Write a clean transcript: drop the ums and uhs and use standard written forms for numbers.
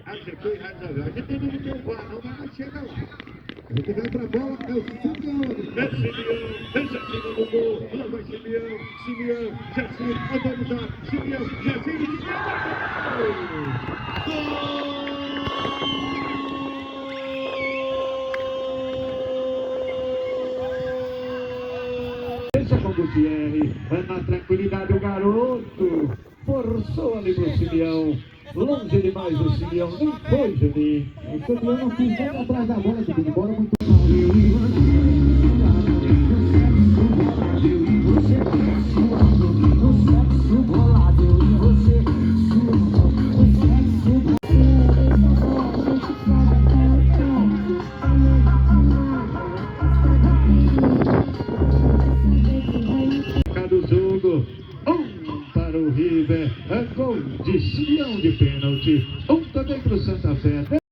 Acertou e resolveu. A gente não tem o VAR, não, mas chega lá. A gente vai pra bola, é o Simeone. É Simeone, esse é segundo gol. Lá vai Simeone, Jacinto, autorizado. Simeone, Jacinto, deixa com o Gutierre, na tranquilidade o garoto, forçou ali pro Simeão, longe demais o Simeão, nem foi, Juninho. O Simeão não quis nem atrás da bola, que veio embora muito mal. Do jogo, para o River, gol de Simeão de pênalti, também para o Santa Fé.